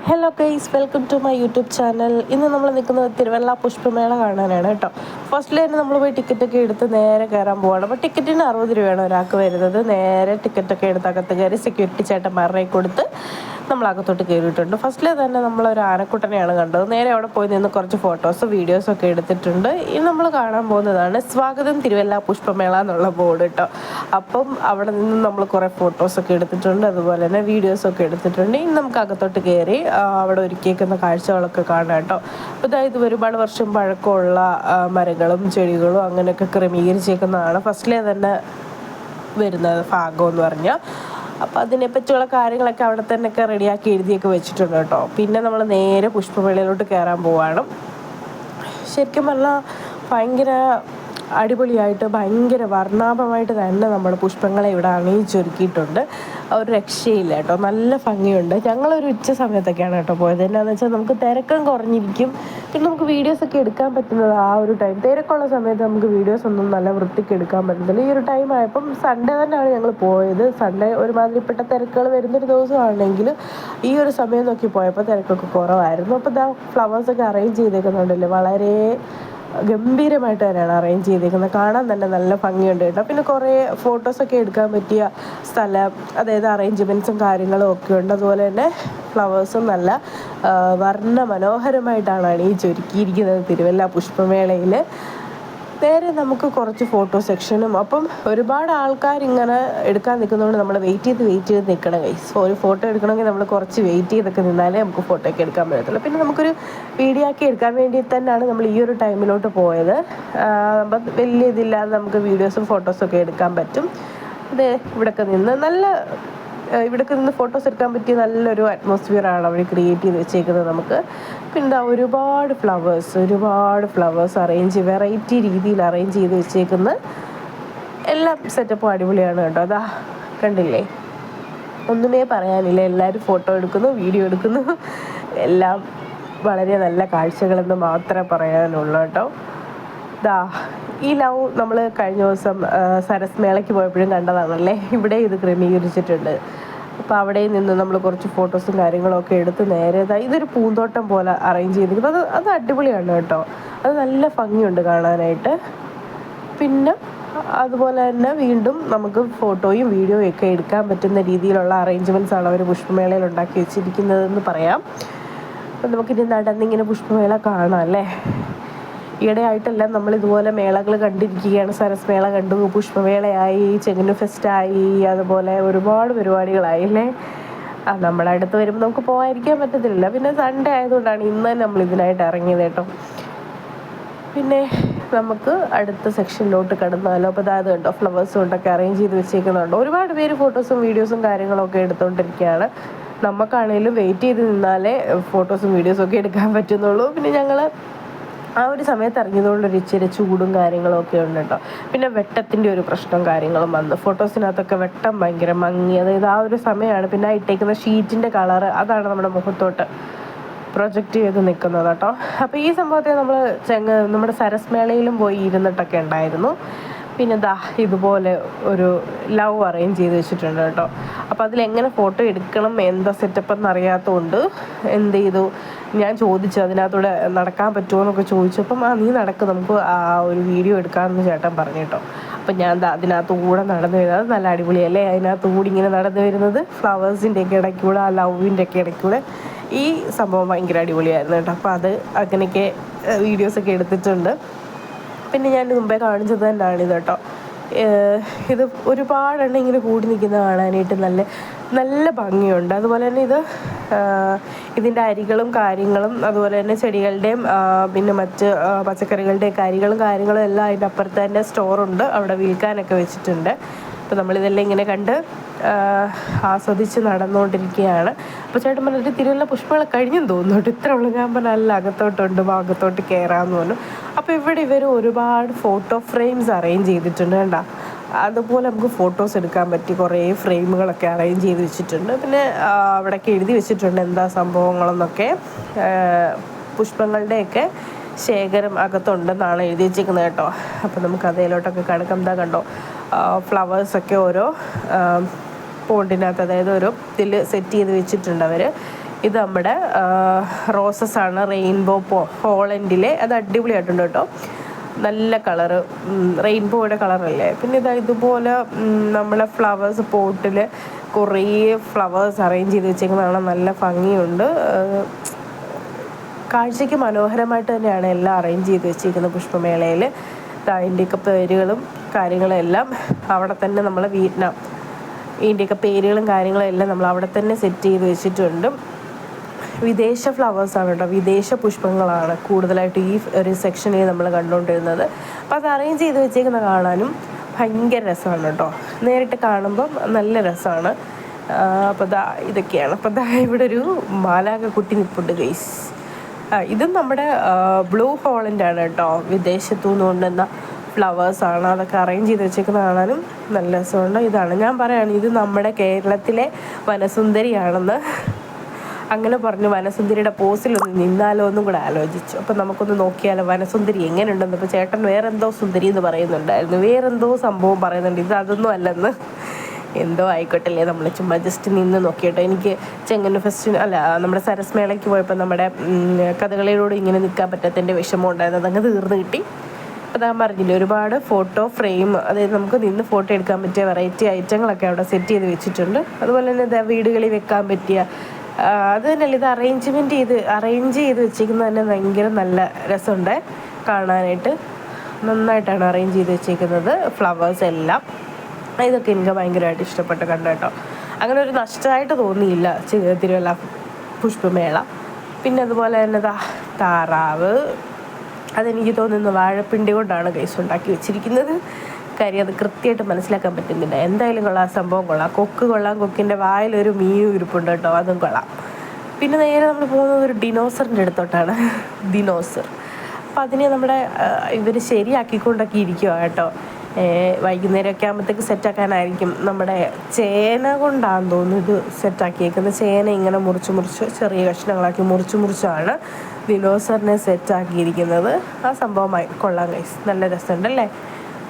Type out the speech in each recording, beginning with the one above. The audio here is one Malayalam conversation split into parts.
Hello guys, welcome to my YouTube channel. ഇന്ന് നമ്മൾ നിൽക്കുന്നത് തിരുവല്ല പുഷ്പമേള കാണാനാണ് കേട്ടോ. ഫസ്റ്റിൽ തന്നെ നമ്മൾ പോയി ടിക്കറ്റൊക്കെ എടുത്ത് നേരെ കയറാൻ പോവാണ്. അപ്പോൾ ടിക്കറ്റിന് 60 രൂപയാണ് ഒരാൾക്ക് വരുന്നത്. നേരെ ടിക്കറ്റൊക്കെ എടുത്ത് അകത്ത് കയറി സെക്യൂരിറ്റി ചേട്ടന്മാരുടെ കൊടുത്ത് നമ്മൾ അകത്തോട്ട് കയറിയിട്ടുണ്ട്. ഫസ്റ്റിൽ തന്നെ നമ്മളൊരു ആനക്കുട്ടനെയാണ് കണ്ടത്. നേരെ അവിടെ പോയി നിന്ന് കുറച്ച് ഫോട്ടോസും വീഡിയോസും ഒക്കെ എടുത്തിട്ടുണ്ട്. ഇനി നമ്മൾ കാണാൻ പോകുന്നതാണ് സ്വാഗതം തിരുവല്ല പുഷ്പമേള എന്നുള്ള ബോർഡ് കേട്ടോ. അപ്പം അവിടെ നിന്ന് നമ്മൾ കുറേ ഫോട്ടോസൊക്കെ എടുത്തിട്ടുണ്ട്, അതുപോലെ തന്നെ വീഡിയോസൊക്കെ എടുത്തിട്ടുണ്ട്. ഇനി നമുക്ക് അകത്തോട്ട് കയറി അവിടെ ഒരുക്കിയേക്കുന്ന കാഴ്ചകളൊക്കെ കാണാം കേട്ടോ. അപ്പോൾ ഇതായത് ഒരുപാട് വർഷം പഴക്കമുള്ള മരങ്ങളും ചെടികളും അങ്ങനെയൊക്കെ ക്രമീകരിച്ചേക്കുന്നതാണ് ഫസ്റ്റിലെ തന്നെ വരുന്നത് ഭാഗം എന്ന് പറഞ്ഞാൽ. അപ്പോൾ അതിനെപ്പറ്റിയുള്ള കാര്യങ്ങളൊക്കെ അവിടെ തന്നെയൊക്കെ റെഡിയാക്കി എഴുതിയൊക്കെ വെച്ചിട്ടുണ്ട് കേട്ടോ. പിന്നെ നമ്മൾ നേരെ പുഷ്പമേളയിലോട്ട് കയറാൻ പോവാണ്. ശരിക്കും പറഞ്ഞാൽ ഭയങ്കര അടിപൊളിയായിട്ട് ഭയങ്കര വർണ്ണാഭമായിട്ട് തന്നെ നമ്മൾ പുഷ്പങ്ങളെ ഇവിടെ അണിയിച്ചൊരുക്കിയിട്ടുണ്ട്. ഒരു രക്ഷയില്ല കേട്ടോ, നല്ല ഭംഗിയുണ്ട്. ഞങ്ങളൊരു ഉച്ച സമയത്തൊക്കെയാണ് കേട്ടോ പോയത്. എന്നാന്ന് വെച്ചാൽ നമുക്ക് തിരക്കം കുറഞ്ഞിരിക്കും, പിന്നെ നമുക്ക് വീഡിയോസൊക്കെ എടുക്കാൻ പറ്റുന്നത് ആ ഒരു ടൈം. തിരക്കുള്ള സമയത്ത് നമുക്ക് വീഡിയോസ് ഒന്നും നല്ല വൃത്തിക്ക് എടുക്കാൻ പറ്റത്തില്ല. ഈ ഒരു ടൈം ആയപ്പം സൺഡേ തന്നെയാണ് ഞങ്ങൾ പോയത്. സൺഡേ ഒരുമാതിരിപ്പെട്ട തിരക്കുകൾ വരുന്നൊരു ദിവസമാണെങ്കിൽ ഈ ഒരു സമയം നോക്കി പോയപ്പോൾ തിരക്കൊക്കെ കുറവായിരുന്നു. അപ്പോൾ ഇതാ ഫ്ലവേഴ്സൊക്കെ അറേഞ്ച് ചെയ്തേക്കുന്നുണ്ടല്ലോ, വളരെ ഗംഭീരമായിട്ട് തന്നെയാണ് അറേഞ്ച് ചെയ്തേക്കുന്നത്. കാണാൻ തന്നെ നല്ല ഭംഗിയുണ്ട് കേട്ടോ. പിന്നെ കുറേ ഫോട്ടോസൊക്കെ എടുക്കാൻ പറ്റിയ സ്ഥലം, അതായത് അറേഞ്ച്മെൻറ്റ്സും കാര്യങ്ങളും ഒക്കെ ഉണ്ട്. അതുപോലെ തന്നെ ഫ്ലവേഴ്സും നല്ല വർണ്ണ മനോഹരമായിട്ടാണ് അണിയിച്ചൊരുക്കിയിരിക്കുന്നത് തിരുവല്ല പുഷ്പമേളയിൽ. നേരെ നമുക്ക് കുറച്ച് ഫോട്ടോ സെക്ഷനും, അപ്പം ഒരുപാട് ആൾക്കാർ ഇങ്ങനെ എടുക്കാൻ നിൽക്കുന്നതുകൊണ്ട് നമ്മൾ വെയിറ്റ് ചെയ്ത് നിൽക്കണം ഗൈസ്. ഒരു ഫോട്ടോ എടുക്കണമെങ്കിൽ നമ്മൾ കുറച്ച് വെയിറ്റ് ചെയ്തൊക്കെ നിന്നാലേ നമുക്ക് ഫോട്ടോ ഒക്കെ എടുക്കാൻ പറ്റത്തുള്ളൂ. പിന്നെ നമുക്കൊരു വീഡിയോ ആക്കി എടുക്കാൻ വേണ്ടി തന്നെയാണ് നമ്മൾ ഈ ഒരു ടൈമിലോട്ട് പോയത്. അപ്പം വലിയ ഇതില്ലാതെ നമുക്ക് വീഡിയോസും ഫോട്ടോസും ഒക്കെ എടുക്കാൻ പറ്റും. ഇത് ഇവിടെയൊക്കെ നിന്ന് ഫോട്ടോസ് എടുക്കാൻ പറ്റിയ നല്ലൊരു അറ്റ്മോസ്ഫിയറാണ് അവർ ക്രിയേറ്റ് ചെയ്ത് വെച്ചേക്കുന്നത് നമുക്ക്. പിന്നെ ഒരുപാട് ഫ്ലവേഴ്സ് വെറൈറ്റി രീതിയിൽ അറേഞ്ച് ചെയ്ത് വെച്ചേക്കുന്ന എല്ലാം സെറ്റപ്പും അടിപൊളിയാണ് കേട്ടോ. അതാ കണ്ടില്ലേ, ഒന്നുമേ പറയാനില്ല. എല്ലാവരും ഫോട്ടോ എടുക്കുന്നു, വീഡിയോ എടുക്കുന്നു, എല്ലാം വളരെ നല്ല കാഴ്ചകളെന്ന് മാത്രമേ പറയാനുള്ളൂ കേട്ടോ. ഈ ലവ് നമ്മൾ കഴിഞ്ഞ ദിവസം സരസ് മേളയ്ക്ക് പോയപ്പോഴും കണ്ടതാണല്ലേ. ഇവിടെ ഇത് ക്രമീകരിച്ചിട്ടുണ്ട്. അപ്പോൾ അവിടെ നിന്ന് നമ്മൾ കുറച്ച് ഫോട്ടോസും കാര്യങ്ങളൊക്കെ എടുത്ത് നേരെ ഇതൊരു പൂന്തോട്ടം പോലെ അറേഞ്ച് ചെയ്തിരിക്കുന്നത്. അത് അടിപൊളിയാണ് കേട്ടോ. അത് നല്ല ഭംഗിയുണ്ട് കാണാനായിട്ട്. പിന്നെ അതുപോലെ തന്നെ വീണ്ടും നമുക്ക് ഫോട്ടോയും വീഡിയോയും ഒക്കെ എടുക്കാൻ പറ്റുന്ന രീതിയിലുള്ള അറേഞ്ച്മെൻറ്റ്സ് ആണ് അവർ പുഷ്പമേളയിൽ ഉണ്ടാക്കി വെച്ചിരിക്കുന്നതെന്ന് പറയാം. അപ്പം നമുക്കിനി നടന്നിങ്ങനെ പുഷ്പമേള കാണാം അല്ലേ. ഈയിടെയായിട്ടെല്ലാം നമ്മൾ ഇതുപോലെ മേളകൾ കണ്ടിരിക്കുകയാണ്. സരസ് മേള കണ്ടു, പുഷ്പമേളയായി, ചെങ്ങന്നൂർ ഫെസ്റ്റായി, അതുപോലെ ഒരുപാട് പരിപാടികളായി അല്ലേ. നമ്മുടെ അടുത്ത് വരുമ്പോൾ നമുക്ക് പോകാതിരിക്കാൻ പറ്റത്തില്ല. പിന്നെ സൺഡേ ആയതുകൊണ്ടാണ് ഇന്ന് തന്നെ നമ്മൾ ഇതിനായിട്ട് ഇറങ്ങിയത് കേട്ടോ. പിന്നെ നമുക്ക് അടുത്ത സെക്ഷനിലോട്ട് കടന്നാലോ. അപ്പോൾ അതായത് കേട്ടോ, ഫ്ലവേഴ്സ് കൊണ്ടൊക്കെ അറേഞ്ച് ചെയ്ത് വെച്ചേക്കുന്നുണ്ട്. ഒരുപാട് പേര് ഫോട്ടോസും വീഡിയോസും കാര്യങ്ങളൊക്കെ എടുത്തുകൊണ്ടിരിക്കുകയാണ്. നമുക്കാണെങ്കിലും വെയിറ്റ് ചെയ്ത് നിന്നാലേ ഫോട്ടോസും വീഡിയോസും ഒക്കെ എടുക്കാൻ പറ്റുന്നുള്ളൂ. പിന്നെ ഞങ്ങൾ ആ ഒരു സമയത്ത് ഇറങ്ങിയതുകൊണ്ടൊരു ഇച്ചിരി ചൂടും കാര്യങ്ങളും ഒക്കെ ഉണ്ട് കേട്ടോ. പിന്നെ വെട്ടത്തിൻ്റെ ഒരു പ്രശ്നം കാര്യങ്ങളും വന്നു. ഫോട്ടോസിനകത്തൊക്കെ വെട്ടം ഭയങ്കര മങ്ങി, അതായത് ആ ഒരു സമയമാണ്. പിന്നെ ഇട്ടേക്കുന്ന ഷീറ്റിൻ്റെ കളറ് അതാണ് നമ്മുടെ മുഖത്തോട്ട് പ്രൊജക്റ്റ് ചെയ്ത് നിൽക്കുന്നത് കേട്ടോ. അപ്പോൾ ഈ സംഭവത്തെ നമ്മൾ നമ്മുടെ സരസ് മേളയിലും പോയി ഇരുന്നിട്ടൊക്കെ ഉണ്ടായിരുന്നു. പിന്നെ ഇതുപോലെ ഒരു ലവ് അറേഞ്ച് ചെയ്ത് വെച്ചിട്ടുണ്ട് കേട്ടോ. അപ്പോൾ അതിലെങ്ങനെ ഫോട്ടോ എടുക്കണം, എന്താ സെറ്റപ്പ് എന്നറിയാത്തതുകൊണ്ട് എന്ത് ചെയ്തു, ഞാൻ ചോദിച്ചു അതിനകത്തൂടെ നടക്കാൻ പറ്റുമോ എന്നൊക്കെ ചോദിച്ചപ്പം നീ നടക്കും, നമുക്ക് ആ ഒരു വീഡിയോ എടുക്കാമെന്ന് ചേട്ടൻ പറഞ്ഞു കേട്ടോ. അപ്പം ഞാൻ അതിനകത്തുകൂടെ നടന്നു വരുന്നത്. അത് നല്ല അടിപൊളിയല്ലേ, അതിനകത്തുകൂടി ഇങ്ങനെ നടന്നു വരുന്നത് ഫ്ലവേഴ്സിൻ്റെയൊക്കെ ഇടയ്ക്കൂടെ, ആ ലവിൻ്റെയൊക്കെ ഇടയ്ക്കൂടെ. ഈ സംഭവം ഭയങ്കര അടിപൊളിയായിരുന്നു കേട്ടോ. അപ്പോൾ അങ്ങനെയൊക്കെ വീഡിയോസൊക്കെ എടുത്തിട്ടുണ്ട്. പിന്നെ ഞാൻ മുമ്പേ കാണിച്ചത് തന്നെയാണ് ഇത് കേട്ടോ. ഇത് ഒരുപാടെണ്ണം ഇങ്ങനെ കൂടി നിൽക്കുന്ന കാണാനായിട്ട് നല്ല ഭംഗിയുണ്ട്. അതുപോലെ തന്നെ ഇതിൻ്റെ അരികളും കാര്യങ്ങളും, അതുപോലെ തന്നെ ചെടികളുടെയും പിന്നെ മറ്റ് പച്ചക്കറികളുടെയൊക്കെ അരികളും കാര്യങ്ങളും എല്ലാം അതിൻ്റെ അപ്പുറത്ത് തന്നെ സ്റ്റോറുണ്ട്, അവിടെ വിൽക്കാനൊക്കെ വെച്ചിട്ടുണ്ട്. അപ്പോൾ നമ്മളിതെല്ലാം ഇങ്ങനെ കണ്ട് ആസ്വദിച്ച് നടന്നുകൊണ്ടിരിക്കുകയാണ്. അപ്പോൾ ചേട്ടൻ പറഞ്ഞിട്ട് തിരുവല്ല പുഷ്പമേള കഴിഞ്ഞെന്ന് തോന്നുന്നു, ഇത്ര ഉള്ളൂ. ഞാൻ പറഞ്ഞാൽ അല്ല, അകത്തോട്ടുണ്ട്, ഭാഗത്തോട്ട് കയറാമെന്ന് പറഞ്ഞു. അപ്പോൾ ഇവിടെ ഇവർ ഒരുപാട് ഫോട്ടോ ഫ്രെയിംസ് അറേഞ്ച് ചെയ്തിട്ടുണ്ട് കണ്ടോ. അതുപോലെ നമുക്ക് ഫോട്ടോസ് എടുക്കാൻ പറ്റി കുറേ ഫ്രെയിമുകളൊക്കെ അറേഞ്ച് ചെയ്ത് വെച്ചിട്ടുണ്ട്. പിന്നെ അവിടെയൊക്കെ എഴുതി വെച്ചിട്ടുണ്ട് എന്താ സംഭവങ്ങളെന്നൊക്കെ. പുഷ്പങ്ങളുടെയൊക്കെ ശേഖരം അകത്തുണ്ടെന്നാണ് എഴുതി വെച്ചിരിക്കുന്നത് കേട്ടോ. അപ്പോൾ നമുക്ക് അതിലോട്ടൊക്കെ കണക്കം കണ്ടോ, ഫ്ലവേഴ്സൊക്കെ ഓരോ പോണ്ടിനകത്ത്, അതായത് ഓരോ ഇതിൽ സെറ്റ് ചെയ്ത് വെച്ചിട്ടുണ്ട് അവർ. ഇത് നമ്മുടെ റോസസ് ആണ്, റെയിൻബോ ഹോളൻഡിലെ. അത് അടിപൊളിയായിട്ടുണ്ട് കേട്ടോ, നല്ല കളറ്, റെയിൻബോയുടെ കളറല്ലേ. പിന്നെ ഇതുപോലെ നമ്മളെ ഫ്ലവേഴ്സ് പോട്ടിൽ കുറേ ഫ്ലവേഴ്സ് അറേഞ്ച് ചെയ്ത് വെച്ചേക്കുന്നതാണ്, നല്ല ഭംഗിയുണ്ട്. കാഴ്ചയ്ക്ക് മനോഹരമായിട്ട് തന്നെയാണ് എല്ലാം അറേഞ്ച് ചെയ്ത് വെച്ചിരിക്കുന്നത് പുഷ്പമേളയിൽ. അതിൻ്റെയൊക്കെ പേരുകളും കാര്യങ്ങളും എല്ലാം അവിടെ തന്നെ നമ്മൾ വിയറ്റ്നാം, ഇതിൻ്റെയൊക്കെ പേരുകളും കാര്യങ്ങളും എല്ലാം നമ്മൾ അവിടെ തന്നെ സെറ്റ് ചെയ്ത് വെച്ചിട്ടുണ്ട്. വിദേശ ഫ്ലവേഴ്സാണ് കേട്ടോ, വിദേശ പുഷ്പങ്ങളാണ് കൂടുതലായിട്ട് ഈ ഒരു സെക്ഷനിൽ നമ്മൾ കണ്ടുകൊണ്ടിരുന്നത്. അപ്പോൾ അത് അറേഞ്ച് ചെയ്ത് വെച്ചേക്കുന്ന കാണാനും ഭയങ്കര രസമാണ് കേട്ടോ, നേരിട്ട് കാണുമ്പം നല്ല രസമാണ്. അപ്പോൾ ഇതൊക്കെയാണ്. അപ്പോൾ ഇവിടെ ഒരു മാലാക കുട്ടി നിൽപ്പുണ്ട് ഗൈസ്. ഇതും നമ്മുടെ ബ്ലൂ ഹോളൻഡാണ് കേട്ടോ, വിദേശത്തു നിന്ന് കൊണ്ടുവന്ന ഫ്ലവേഴ്സാണ്. അതൊക്കെ അറേഞ്ച് ചെയ്ത് വെച്ചേക്കുന്ന കാണാനും നല്ല രസമുണ്ട്. ഇതാണ് ഞാൻ പറയുകയാണ്, ഇത് നമ്മുടെ കേരളത്തിലെ വനസുന്ദരിയാണെന്ന്. അങ്ങനെ പറഞ്ഞു വനസുന്ദരിയുടെ പോസിലൊന്ന് നിന്നാലോ എന്നും കൂടെ ആലോചിച്ചു. അപ്പം നമുക്കൊന്ന് നോക്കിയാലോ വനസുന്ദരി എങ്ങനെയുണ്ടെന്ന്. അപ്പോൾ ചേട്ടൻ വേറെന്തോ സുന്ദരി എന്ന് പറയുന്നുണ്ടായിരുന്നു, വേറെന്തോ സംഭവം പറയുന്നുണ്ട്. ഇത് അതൊന്നും അല്ലെന്ന്. എന്തോ ആയിക്കോട്ടല്ലേ, നമ്മൾ ചുമ്മാ ജസ്റ്റ് നിന്ന് നോക്കിയിട്ടോ. എനിക്ക് ചെങ്ങന്നൂർ ഫെസ്റ്റിന് അല്ല, നമ്മുടെ സരസ്മേളയ്ക്ക് പോയപ്പോൾ നമ്മുടെ കഥകളിയോട് ഇങ്ങനെ നിൽക്കാൻ പറ്റാത്തതിൻ്റെ വിഷമം ഉണ്ടായിരുന്നു, അതങ്ങ് തീർന്ന് കിട്ടി. അപ്പോൾ ഞാൻ പറഞ്ഞില്ലേ, ഒരുപാട് ഫോട്ടോ ഫ്രെയിം, അതായത് നമുക്ക് നിന്ന് ഫോട്ടോ എടുക്കാൻ പറ്റിയ വെറൈറ്റി ഐറ്റങ്ങളൊക്കെ അവിടെ സെറ്റ് ചെയ്ത് വെച്ചിട്ടുണ്ട്. അതുപോലെ തന്നെ വീടുകളിൽ വെക്കാൻ പറ്റിയ അത് തന്നെയല്ല, ഇത് അറേഞ്ച് ചെയ്ത് വെച്ചിരിക്കുന്നത് തന്നെ ഭയങ്കര നല്ല രസമുണ്ട് കാണാനായിട്ട്. നന്നായിട്ടാണ് അറേഞ്ച് ചെയ്ത് വെച്ചിരിക്കുന്നത് ഫ്ലവേഴ്സ് എല്ലാം. ഇതൊക്കെ എനിക്ക് ഭയങ്കരമായിട്ട് ഇഷ്ടപ്പെട്ട് കണ്ടു കേട്ടോ. അങ്ങനെ ഒരു നഷ്ടമായിട്ട് തോന്നിയില്ല തിരുവല്ല പുഷ്പമേള. പിന്നെ അതുപോലെ തന്നെ താറാവ്, അതെനിക്ക് തോന്നുന്നു വാഴപ്പിണ്ടി കൊണ്ടാണ് ഗൈസ് ഉണ്ടാക്കി വെച്ചിരിക്കുന്നത്. കാര്യം അത് കൃത്യമായിട്ട് മനസ്സിലാക്കാൻ പറ്റുന്നില്ല. എന്തായാലും കൊള്ളാം, സംഭവം കൊള്ളാം. കൊക്ക് കൊള്ളാം, കൊക്കിൻ്റെ വായിലൊരു മീനും ഇരിപ്പുണ്ട് കേട്ടോ, അതും കൊള്ളാം. പിന്നെ നേരെ നമ്മൾ പോകുന്നത് ഒരു ഡിനോസറിൻ്റെ അടുത്തോട്ടാണ്, ദിനോസർ. അപ്പോൾ അതിനെ നമ്മുടെ ഇവർ ശരിയാക്കിക്കൊണ്ടൊക്കെ ഇരിക്കുക കേട്ടോ. വൈകുന്നേരമൊക്കെ ആകുമ്പോഴത്തേക്ക് സെറ്റാക്കാനായിരിക്കും. നമ്മുടെ ചേന കൊണ്ടാണെന്ന് തോന്നുന്നു ഇത് സെറ്റാക്കിയേക്കുന്നത്. ചേന ഇങ്ങനെ മുറിച്ച് ചെറിയ കഷ്ണങ്ങളാക്കി മുറിച്ചാണ് ദിനോസറിനെ സെറ്റാക്കിയിരിക്കുന്നത്. ആ സംഭവമായി കൊള്ളാം ഗൈസ്, നല്ല രസമുണ്ടല്ലേ.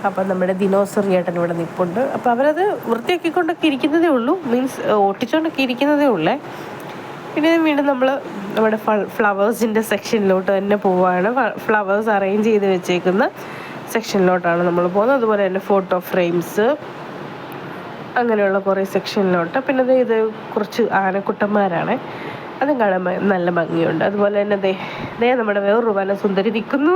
അപ്പം നമ്മുടെ ദിനോസർ ചേട്ടൻ ഇവിടെ നിൽപ്പുണ്ട്. അപ്പോൾ അവരത് വൃത്തിയാക്കിക്കൊണ്ടൊക്കെ ഇരിക്കുന്നതേ ഉള്ളൂ, മീൻസ് ഒട്ടിച്ചുകൊണ്ടൊക്കെ ഇരിക്കുന്നതേ ഉള്ളേ. പിന്നെ വീണ്ടും നമ്മൾ നമ്മുടെ ഫ്ലവേഴ്സിൻ്റെ സെക്ഷനിലോട്ട് തന്നെ പോവുകയാണ്. ഫ്ലവേഴ്സ് അറേഞ്ച് ചെയ്ത് വെച്ചേക്കുന്ന സെക്ഷനിലോട്ടാണ് നമ്മൾ പോകുന്നത്. അതുപോലെ തന്നെ ഫോട്ടോ ഫ്രെയിംസ്, അങ്ങനെയുള്ള കുറേ സെക്ഷനിലോട്ട്. പിന്നെ ഇത് കുറച്ച് ആനക്കുട്ടന്മാരാണ്, അതും കാണാൻ നല്ല ഭംഗിയുണ്ട്. അതുപോലെ തന്നെ ദേ നമ്മുടെ വേറൊരു വനസുന്ദരി നിൽക്കുന്നു.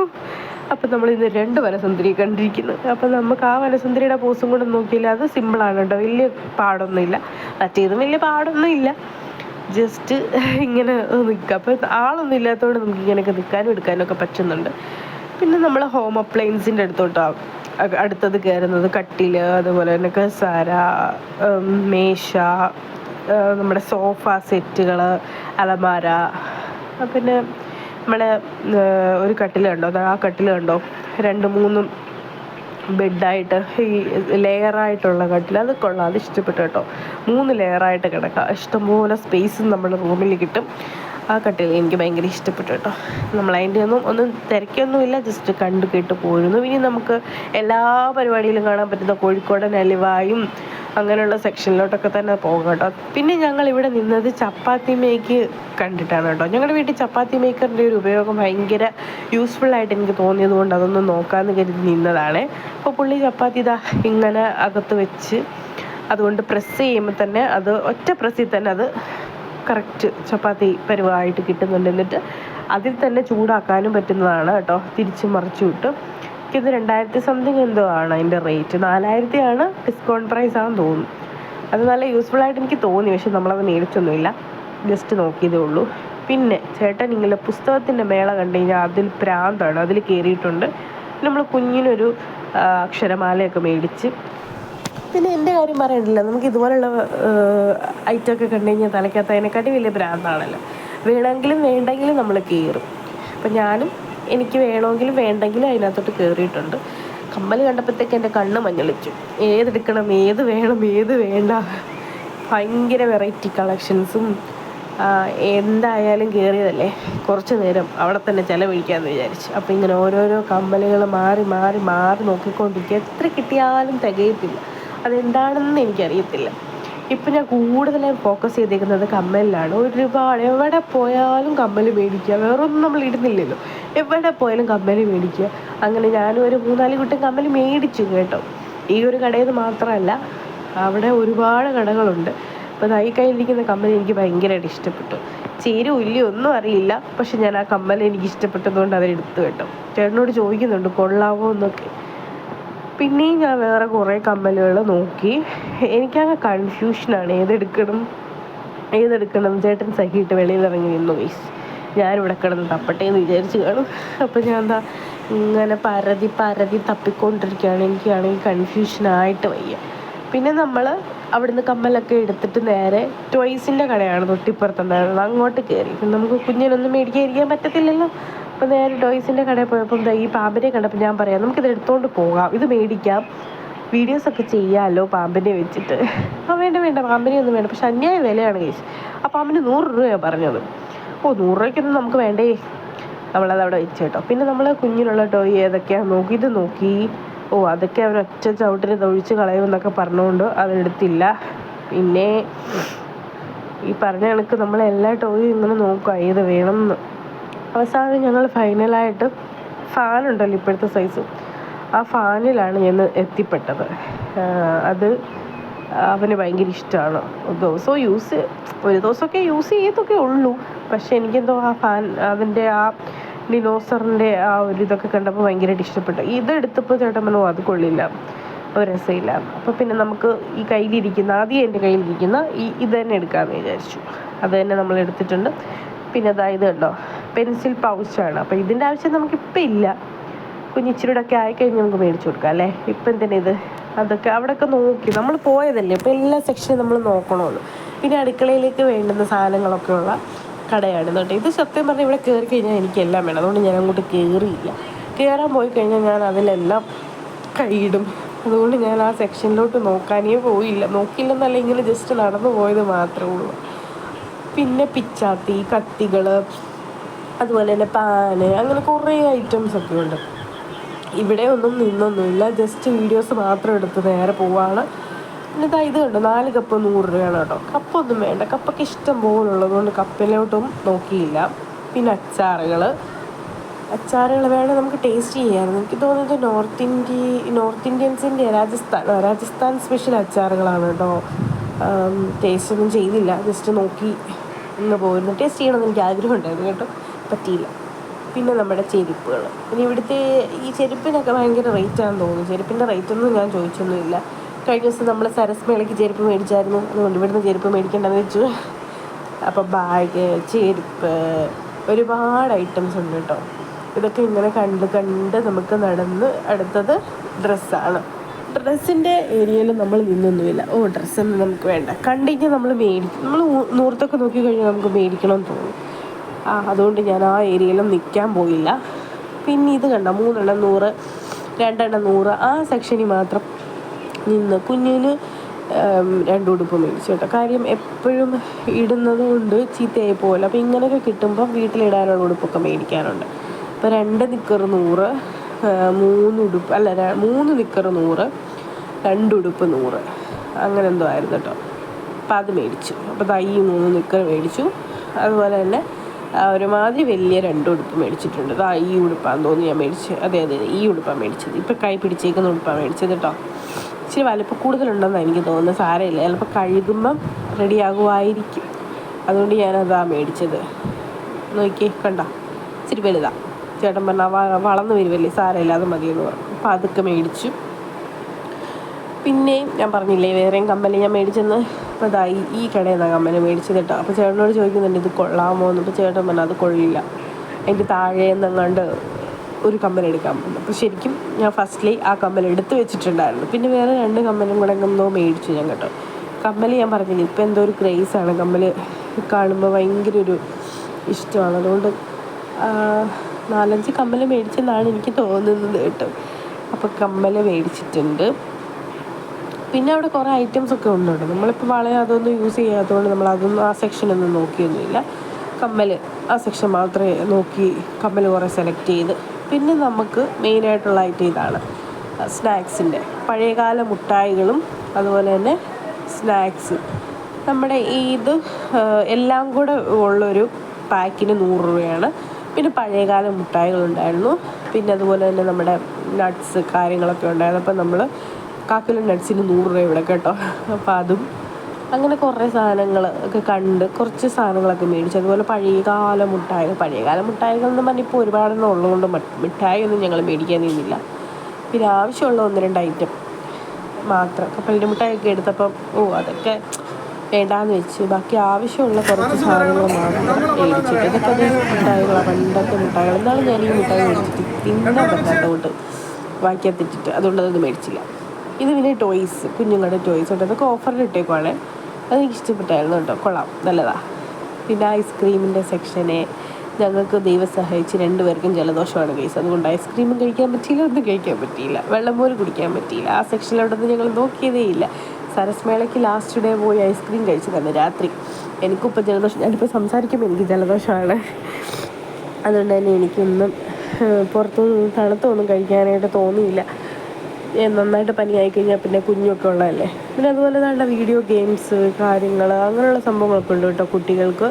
അപ്പം നമ്മളിന്ന് 2 വനസുന്ദരി കണ്ടിരിക്കുന്നു. അപ്പം നമുക്ക് ആ വനസുന്ദരിയുടെ പോസും കൂടെ നോക്കിയില്ല, അത് സിമ്പിളാണ് കേട്ടോ, വലിയ പാടൊന്നുമില്ല. മറ്റേതും വലിയ പാടൊന്നുമില്ല, ജസ്റ്റ് ഇങ്ങനെ നിൽക്കുക. അപ്പോൾ ആളൊന്നും ഇല്ലാത്തതുകൊണ്ട് നമുക്ക് ഇങ്ങനെയൊക്കെ നിൽക്കാനും എടുക്കാനൊക്കെ പറ്റുന്നുണ്ട്. പിന്നെ നമ്മൾ ഹോം അപ്ലയൻസിൻ്റെ അടുത്തത് കയറുന്നത് കട്ടിൽ, അതുപോലെ തന്നെ കസാര, മേശ, നമ്മുടെ സോഫ സെറ്റുകൾ, അലമാര. പിന്നെ നമ്മുടെ ഒരു കട്ടിൽ കണ്ടോ, ആ കട്ടിൽ കണ്ടോ, 2-3 ബെഡായിട്ട് ഈ ലെയറായിട്ടുള്ള കട്ടിൽ, അത് കൊള്ളാം, അത് ഇഷ്ടപ്പെട്ടു കേട്ടോ. 3 ലെയറായിട്ട് കിടക്കാം, ഇഷ്ടംപോലെ സ്പേസും നമ്മുടെ റൂമിൽ കിട്ടും. ആ കട്ടിൽ എനിക്ക് ഭയങ്കര ഇഷ്ടപ്പെട്ടു കേട്ടോ. നമ്മളതിൻ്റെ ഒന്നും തിരക്കൊന്നുമില്ല, ജസ്റ്റ് കണ്ടു കേട്ട് പോയിരുന്നു. ഇനി നമുക്ക് എല്ലാ പരിപാടിയിലും കാണാൻ പറ്റുന്ന കോഴിക്കോടൻ അലുവായും അങ്ങനെയുള്ള സെക്ഷനിലോട്ടൊക്കെ തന്നെ പോകും കേട്ടോ. പിന്നെ ഞങ്ങൾ ഇവിടെ നിന്നത് ചപ്പാത്തി മേക്ക് കണ്ടിട്ടാണ് കേട്ടോ. ഞങ്ങളുടെ വീട്ടിൽ ചപ്പാത്തി മേക്കറിൻ്റെ ഒരു ഉപയോഗം ഭയങ്കര യൂസ്ഫുള്ളായിട്ട് എനിക്ക് തോന്നിയത് കൊണ്ട് അതൊന്ന് നോക്കാമെന്ന് കരുതി നിന്നതാണ്. അപ്പോൾ പുള്ളി ചപ്പാത്തി ഇങ്ങനെ അകത്ത് വെച്ച് അതുകൊണ്ട് പ്രസ് ചെയ്യുമ്പോൾ തന്നെ അത് ഒറ്റ പ്രസ്സിൽ തന്നെ അത് കറക്റ്റ് ചപ്പാത്തി പരുവമായിട്ട് കിട്ടുന്നുണ്ട്. എന്നിട്ട് അതിൽ തന്നെ ചൂടാക്കാനും പറ്റുന്നതാണ് കേട്ടോ, തിരിച്ച് മറിച്ചു വിട്ടും. ഇത് 2000 സംതിങ് എന്തോ ആണ് അതിൻ്റെ റേറ്റ്, 4000 ആണ്, ഡിസ്കൗണ്ട് പ്രൈസ് ആണെന്ന് തോന്നുന്നു. അത് നല്ല യൂസ്ഫുള്ളായിട്ട് എനിക്ക് തോന്നി, പക്ഷെ നമ്മളത് മേടിച്ചൊന്നുമില്ല, ജസ്റ്റ് നോക്കിയതേ ഉള്ളൂ. പിന്നെ ചേട്ടൻ ഇങ്ങനെ പുസ്തകത്തിൻ്റെ മേള കണ്ടു കഴിഞ്ഞാൽ അതിൽ പ്രാന്താണ്, അതിൽ കയറിയിട്ടുണ്ട്. നമ്മൾ കുഞ്ഞിനൊരു അക്ഷരമാലയൊക്കെ മേടിച്ച്. പിന്നെ എൻ്റെ കാര്യം പറയണ്ടില്ല, നമുക്ക് ഇതുപോലുള്ള ഐറ്റമൊക്കെ കണ്ടു കഴിഞ്ഞാൽ തലയ്ക്കകത്ത് അതിനെക്കാട്ടി വലിയ ഭ്രാന്താണല്ലോ. വേണമെങ്കിലും വേണ്ടെങ്കിലും നമ്മൾ കയറും. അപ്പം ഞാനും എനിക്ക് വേണമെങ്കിലും വേണ്ടെങ്കിലും അതിനകത്തോട്ട് കയറിയിട്ടുണ്ട്. കമ്മൽ കണ്ടപ്പോഴത്തേക്ക് എൻ്റെ കണ്ണ് മഞ്ഞളിച്ചു, ഏതെടുക്കണം, ഏത് വേണം, ഏത് വേണ്ട, ഭയങ്കര വെറൈറ്റി കളക്ഷൻസും. എന്തായാലും കയറിയതല്ലേ, കുറച്ച് നേരം അവിടെ തന്നെ ചിലവഴിക്കാമെന്ന് വിചാരിച്ചു. അപ്പോൾ ഇങ്ങനെ ഓരോരോ കമ്മലുകൾ മാറി മാറി മാറി നോക്കിക്കൊണ്ടിരിക്കുക, എത്ര കിട്ടിയാലും തികയത്തില്ല. അതെന്താണെന്ന് എനിക്കറിയത്തില്ല. ഇപ്പം ഞാൻ കൂടുതലായും ഫോക്കസ് ചെയ്തിരിക്കുന്നത് കമ്മലിലാണ്. ഒരുപാട് എവിടെ പോയാലും കമ്മൽ മേടിക്കുക, വേറൊന്നും നമ്മൾ ഇടുന്നില്ലല്ലോ, എവിടെ പോയാലും കമ്മൽ മേടിക്കുക. അങ്ങനെ ഞാനും ഒരു 3-4 കുട്ടം കമ്മൽ മേടിച്ചു കേട്ടോ. ഈ ഒരു കടയിൽ നിന്ന് മാത്രമല്ല, അവിടെ ഒരുപാട് കടകളുണ്ട്. അപ്പോൾ ഈ കയ്യിലിരിക്കുന്ന കമ്മൽ എനിക്ക് ഭയങ്കരമായിട്ട് ഇഷ്ടപ്പെട്ടു. ചേരും ഇല്ലയോ ഒന്നും അറിയില്ല, പക്ഷെ ഞാൻ ആ കമ്മൽ എനിക്ക് ഇഷ്ടപ്പെട്ടതുകൊണ്ട് അതെടുത്തു കേട്ടോ. ചേട്ടനോട് ചോദിക്കുന്നുണ്ട് കൊള്ളാവോ എന്നൊക്കെ. പിന്നെയും ഞാൻ വേറെ കുറേ കമ്മലുകൾ നോക്കി. എനിക്കങ്ങ് കൺഫ്യൂഷനാണ് ഏതെടുക്കണം. ചേട്ടൻ സഹിയിട്ട് വെളിയിൽ ഇറങ്ങി നിന്നു ഗൈസ്. ഞാനിവിടെ കിടന്ന് തപ്പട്ടെ എന്ന് വിചാരിച്ച് കാണും. അപ്പോൾ ഞാൻ എന്താ ഇങ്ങനെ പരതി തപ്പിക്കൊണ്ടിരിക്കുകയാണ്. എനിക്കാണെങ്കിൽ കൺഫ്യൂഷനായിട്ട് വയ്യ. പിന്നെ നമ്മൾ അവിടുന്ന് കമ്മലൊക്കെ എടുത്തിട്ട് നേരെ ടോയ്സിൻ്റെ കടയാണ് തൊട്ടിപ്പുറത്തുണ്ടായിരുന്നത്, അങ്ങോട്ട് കയറി. നമുക്ക് കുഞ്ഞിനൊന്നും മേടിക്കാതിരിക്കാൻ പറ്റത്തില്ലല്ലോ. അപ്പോൾ നേരെ ടോയ്സിൻ്റെ കടയിൽ പോയപ്പം ഈ പാമ്പിനെ കണ്ടപ്പോൾ ഞാൻ പറയാം നമുക്കിത് എടുത്തുകൊണ്ട് പോകാം, ഇത് മേടിക്കാം, വീഡിയോസൊക്കെ ചെയ്യാമല്ലോ പാമ്പിനെ വെച്ചിട്ട്. വേണ്ട പാമ്പിനെ ഒന്നും വേണ്ട, പക്ഷെ അന്യായ വിലയാണ് കേസ്. ആ പാമ്പിന് 100 രൂപയാണ് പറഞ്ഞത്. 100 രൂപയ്ക്കൊന്നും നമുക്ക് വേണ്ടേ. നമ്മളത് അവിടെ വെച്ച് കേട്ടോ. പിന്നെ നമ്മൾ കുഞ്ഞിനുള്ള ടോയ് ഏതൊക്കെയാണെന്ന് നോക്കി. അതൊക്കെ അവർ ഒറ്റ ചവിട്ടിന് തൊഴിച്ച് കളയുമെന്നൊക്കെ പറഞ്ഞുകൊണ്ട് അതെടുത്തില്ല. പിന്നെ ഈ പറഞ്ഞ കണക്ക് നമ്മളെല്ലാ ടോയും ഇങ്ങനെ നോക്കുക ഏത് വേണമെന്ന്. അവസാനം ഞങ്ങൾ ഫൈനലായിട്ട് ഫാനുണ്ടല്ലോ ഇപ്പോഴത്തെ സൈസ്, ആ ഫാനിലാണ് ഞാൻ എത്തിപ്പെട്ടത്. അത് അവന് ഭയങ്കര ഇഷ്ടമാണ്. ഒരു ദിവസമൊക്കെ യൂസ് ചെയ്തൊക്കെ ഉള്ളൂ. പക്ഷെ എനിക്കെന്തോ ആ ഫാൻ അതിൻ്റെ ആ ഡിനോസറിൻ്റെ ആ ഒരു ഇതൊക്കെ കണ്ടപ്പോൾ ഭയങ്കരമായിട്ട് ഇഷ്ടപ്പെട്ടു. ഇതെടുത്തപ്പോൾ ചേട്ടൻ പറഞ്ഞു അത് കൊള്ളില്ല, ഒരു രസമില്ല. അപ്പോൾ പിന്നെ നമുക്ക് ആദ്യം എൻ്റെ കയ്യിലിരിക്കുന്ന ഇത് തന്നെ എടുക്കാമെന്ന് വിചാരിച്ചു. അത് തന്നെ നമ്മൾ എടുത്തിട്ടുണ്ട്. പിന്നെ ഇത് കണ്ടോ, പെൻസിൽ പൗച്ചാണ്. അപ്പോൾ ഇതിൻ്റെ ആവശ്യം നമുക്കിപ്പോൾ ഇല്ല. കുഞ്ഞിച്ചിരിടൊക്കെ ആയിക്കഴിഞ്ഞ് നമുക്ക് മേടിച്ചു കൊടുക്കാം അല്ലേ. ഇപ്പം എന്തിനാ ഇത്, അതൊക്കെ അവിടെയൊക്കെ നോക്കി നമ്മൾ പോയതല്ലേ. ഇപ്പോൾ എല്ലാ സെക്ഷനും നമ്മൾ നോക്കണമല്ലോ. പിന്നെ അടുക്കളയിലേക്ക് വേണ്ടുന്ന സാധനങ്ങളൊക്കെ ഉള്ള കടയാണ് കേട്ടോ ഇത്. സത്യം പറഞ്ഞാൽ ഇവിടെ കയറി കഴിഞ്ഞാൽ എനിക്കെല്ലാം വേണം. അതുകൊണ്ട് ഞാൻ അങ്ങോട്ട് കയറിയില്ല. കയറാൻ പോയി കഴിഞ്ഞാൽ ഞാൻ അതിലെല്ലാം കൈയിടും. അതുകൊണ്ട് ഞാൻ ആ സെക്ഷനിലോട്ട് നോക്കാനേ നോക്കില്ലെന്നല്ല, ഇങ്ങനെ ജസ്റ്റ് നടന്നു പോയത് മാത്രമേ ഉള്ളൂ. പിന്നെ പിച്ചാത്തി, കത്തികൾ, അതുപോലെ തന്നെ പാന്, അങ്ങനെ കുറേ ഐറ്റംസൊക്കെ ഉണ്ട്. ഇവിടെ ഒന്നും നിന്നൊന്നുമില്ല, ജസ്റ്റ് വീഡിയോസ് മാത്രം എടുത്ത് നേരെ പോവാണ്. പിന്നെ ഇത് കണ്ടോ, 4 കപ്പ് 100 രൂപയാണ് കേട്ടോ. കപ്പൊന്നും വേണ്ട, കപ്പൊക്കെ ഇഷ്ടം പോലുള്ളത് കൊണ്ട് കപ്പിലോട്ടും നോക്കിയില്ല. പിന്നെ അച്ചാറുകൾ വേണമെങ്കിൽ നമുക്ക് ടേസ്റ്റ് ചെയ്യാമായിരുന്നു. എനിക്ക് തോന്നുന്നത് നോർത്ത് ഇന്ത്യൻസിൻ്റെ രാജസ്ഥാൻ സ്പെഷ്യൽ അച്ചാറുകളാണ് കേട്ടോ. ടേസ്റ്റ് ഒന്നും ചെയ്തില്ല, ജസ്റ്റ് നോക്കി ഇന്ന് പോയിരുന്നു. ടേസ്റ്റ് ചെയ്യണമെന്ന് എനിക്ക് ആഗ്രഹമുണ്ടായിരുന്നു കേട്ടോ, പറ്റിയില്ല. പിന്നെ നമ്മുടെ ചെരുപ്പുകൾ. പിന്നെ ഇവിടുത്തെ ഈ ചെരുപ്പിനൊക്കെ ഭയങ്കര റേറ്റാണെന്ന് തോന്നുന്നു. ചെരുപ്പിൻ്റെ റേറ്റൊന്നും ഞാൻ ചോദിച്ചൊന്നുമില്ല. കഴിഞ്ഞ ദിവസം നമ്മൾ സരസ്മേളയ്ക്ക് ചെരുപ്പ് മേടിച്ചായിരുന്നു, അതുകൊണ്ട് ഇവിടുന്ന് ചെരുപ്പ് മേടിക്കേണ്ടെന്ന് വെച്ചു. അപ്പോൾ ബാഗ്, ചെരുപ്പ്, ഒരുപാട് ഐറ്റംസ് ഉണ്ട് കേട്ടോ. ഇതൊക്കെ ഇങ്ങനെ കണ്ട് നമുക്ക് നടന്ന് അടുത്തത് ഡ്രസ്സാണ്. ഡ്രസ്സിൻ്റെ ഏരിയയിൽ നമ്മൾ നിന്നൊന്നുമില്ല. ഡ്രസ്സൊന്നും നമുക്ക് വേണ്ട, കണ്ടുകഴിഞ്ഞാൽ നമ്മൾ മേടിക്കും. നമ്മൾ നൂറത്തൊക്കെ നോക്കി കഴിഞ്ഞാൽ നമുക്ക് മേടിക്കണമെന്ന് തോന്നും. അതുകൊണ്ട് ഞാൻ ആ ഏരിയയിലും നിൽക്കാൻ പോയില്ല. പിന്നെ ഇത് കണ്ട 3 എണ്ണം 100, 2 എണ്ണം 100, ആ സെക്ഷനിൽ മാത്രം നിന്ന് കുഞ്ഞിന് 2 ഉടുപ്പ് മേടിച്ചു കേട്ടോ. കാര്യം എപ്പോഴും ഇടുന്നത് കൊണ്ട് ചീത്തയായി പോകില്ല. അപ്പോൾ ഇങ്ങനെയൊക്കെ കിട്ടുമ്പോൾ വീട്ടിലിടാനുള്ള ഉടുപ്പൊക്കെ മേടിക്കാറുണ്ട്. അപ്പോൾ 2 നിക്കർ 100, 3 നിക്കർ 100, 2 ഉടുപ്പ് 100, അങ്ങനെ എന്തോ ആയിരുന്നു കേട്ടോ. അപ്പോൾ അത് മേടിച്ചു. അപ്പോൾ ഈ 3 നിക്കർ മേടിച്ചു. അതുപോലെ തന്നെ ഒരുമാതിരി വലിയ 2 ഉടുപ്പ് മേടിച്ചിട്ടുണ്ട്. ഈ ഉടുപ്പാന്ന് തോന്നി ഞാൻ മേടിച്ചത്. അതെ ഈ ഉടുപ്പാണ് മേടിച്ചത്. ഇപ്പം കൈ പിടിച്ചേക്കുന്ന ഉടുപ്പാണ് മേടിച്ചത് കേട്ടോ. ഇച്ചിരി വലുപ്പം കൂടുതലുണ്ടെന്നാണ് എനിക്ക് തോന്നുന്നത്. സാരമില്ല, ചിലപ്പോൾ കഴുകുമ്പം റെഡിയാകുമായിരിക്കും. അതുകൊണ്ട് ഞാനതാ മേടിച്ചത്. നോക്കി കണ്ടോ, ഇച്ചിരി വലുതാണ്. ചേട്ടൻ പറഞ്ഞാൽ വളർന്നു വരുമല്ലേ, സാരമില്ല അത് മതിയെന്ന് പറഞ്ഞു. അപ്പോൾ അതൊക്കെ മേടിച്ചു. പിന്നെ ഞാൻ പറഞ്ഞില്ലേ വേറെയും കമ്മൽ ഞാൻ മേടിച്ചെന്ന്. അപ്പോൾ ഈ കടയിൽ നിന്നാണ് കമ്മൽ മേടിച്ചത് കേട്ടോ. അപ്പോൾ ചേട്ടനോട് ചോദിക്കുന്നുണ്ട് ഇത് കൊള്ളാമോ എന്ന്. അപ്പോൾ ചേട്ടൻ പറഞ്ഞാൽ അത് കൊള്ളില്ല, അതിൻ്റെ താഴെ നിന്നങ്ങാണ്ട് ഒരു കമ്മലെടുക്കാൻ പോകുന്നു. അപ്പോൾ ശരിക്കും ഞാൻ ഫസ്റ്റ്ലി ആ കമ്മൽ എടുത്ത് വെച്ചിട്ടുണ്ടായിരുന്നു. പിന്നെ വേറെ 2 കമ്മലും കൂടെ എന്തോ മേടിച്ചു ഞാൻ കേട്ടോ. കമ്മൽ ഞാൻ പറഞ്ഞില്ല, ഇപ്പോൾ എന്തോ ഒരു ക്രേസാണ് കമ്മൽ കാണുമ്പോൾ, ഭയങ്കര ഒരു ഇഷ്ടമാണ്. അതുകൊണ്ട് 4-5 കമ്മൽ മേടിച്ചെന്നാണ് എനിക്ക് തോന്നുന്നത് കേട്ടോ. അപ്പോൾ കമ്മൽ മേടിച്ചിട്ടുണ്ട്. പിന്നെ അവിടെ കുറേ ഐറ്റംസൊക്കെ ഉണ്ട്. നമ്മളിപ്പോൾ വളയെ അതൊന്നും യൂസ് ചെയ്യാത്തതുകൊണ്ട് നമ്മളതൊന്നും ആ സെക്ഷനൊന്നും നോക്കിയൊന്നുമില്ല. കമ്മൽ ആ സെക്ഷൻ മാത്രമേ നോക്കി കമ്മൽ കുറേ സെലക്ട് ചെയ്ത്. പിന്നെ നമുക്ക് മെയിനായിട്ടുള്ള ഐറ്റം ഇതാണ്, സ്നാക്സിൻ്റെ പഴയകാല മുട്ടായികളും അതുപോലെ തന്നെ സ്നാക്സ് നമ്മുടെ ഇത് എല്ലാം കൂടെ ഉള്ളൊരു പാക്കിന് 100 രൂപയാണ്. പിന്നെ പഴയകാല മിഠായികളുണ്ടായിരുന്നു. പിന്നെ അതുപോലെ തന്നെ നമ്മുടെ നട്ട്സ് കാര്യങ്ങളൊക്കെ ഉണ്ടായിരുന്നു. അപ്പം നമ്മൾ കാക്കിലും നട്ട്സിന് 100 രൂപ ഇവിടെ കേട്ടോ. അപ്പം അതും അങ്ങനെ കുറേ സാധനങ്ങൾ ഒക്കെ കണ്ട് കുറച്ച് സാധനങ്ങളൊക്കെ മേടിച്ചു. അതുപോലെ പഴയകാല മിഠായികൾ എന്ന് പറഞ്ഞാൽ ഇപ്പോൾ ഒരുപാടെണ്ണം ഉള്ളതുകൊണ്ട് മിഠായി ഒന്നും ഞങ്ങൾ മേടിക്കാൻ നിന്നില്ല. പിന്നെ ആവശ്യമുള്ള 1-2 ഐറ്റം മാത്രം. കപ്പലിൻ്റെ മിഠായിയൊക്കെ എടുത്തപ്പം അതൊക്കെ വേണ്ടാന്ന് വെച്ച് ബാക്കി ആവശ്യമുള്ള കുറച്ച് സാധനങ്ങൾ മാത്രം മേടിച്ചിട്ട്. ഇതൊക്കെ മിഠായികളാണ്, പണ്ടത്തെ മിഠായികൾ. എന്നാലും ഞാൻ ഈ മിഠായി മേടിച്ചിട്ട് തിന്നാൻ പറ്റാത്തതുകൊണ്ട് വായിക്കാത്തിട്ടിട്ട് അതുകൊണ്ട് അതൊന്നും മേടിച്ചില്ല. ഇത് പിന്നെ ടോയ്സ്, കുഞ്ഞുങ്ങളുടെ ടോയ്സ് ഉണ്ട്. അതൊക്കെ ഓഫറിൽ ഇട്ടേക്കുവാണ്. അതെനിക്ക് ഇഷ്ടപ്പെട്ടായിരുന്നു കേട്ടോ, കൊള്ളാം, നല്ലതാണ്. പിന്നെ ഐസ്ക്രീമിൻ്റെ സെക്ഷനെ ഞങ്ങൾക്ക് ദൈവം സഹായിച്ച് 2 പേർക്കും ജലദോഷമാണ് കേസ്. അതുകൊണ്ട് ഐസ്ക്രീമും കഴിക്കാൻ പറ്റിയില്ല, ഒന്നും കഴിക്കാൻ പറ്റിയില്ല, വെള്ളം പോലും കുടിക്കാൻ പറ്റിയില്ല. ആ സെക്ഷനിലോട്ടൊന്നും ഞങ്ങൾ നോക്കിയതേ ഇല്ല. സരസ്മേളയ്ക്ക് ലാസ്റ്റ് ഡേ പോയി ഐസ്ക്രീം കഴിച്ചതാണ് രാത്രി. എനിക്കിപ്പോൾ ജലദോഷം, ഞാനിപ്പോൾ സംസാരിക്കുമ്പോൾ എനിക്ക് ജലദോഷമാണ്. അതുകൊണ്ട് തന്നെ എനിക്കൊന്നും പുറത്തുനിന്ന് തണുത്തൊന്നും കഴിക്കാനായിട്ട് തോന്നിയില്ല. നന്നായിട്ട് പനിയായി കഴിഞ്ഞാൽ പിന്നെ കുഞ്ഞൊക്കെ ഉള്ളതല്ലേ. പിന്നെ അതുപോലെ തന്നെ വീഡിയോ ഗെയിംസ് കാര്യങ്ങൾ അങ്ങനെയുള്ള സംഭവങ്ങളൊക്കെ ഉണ്ട് കേട്ടോ കുട്ടികൾക്ക്.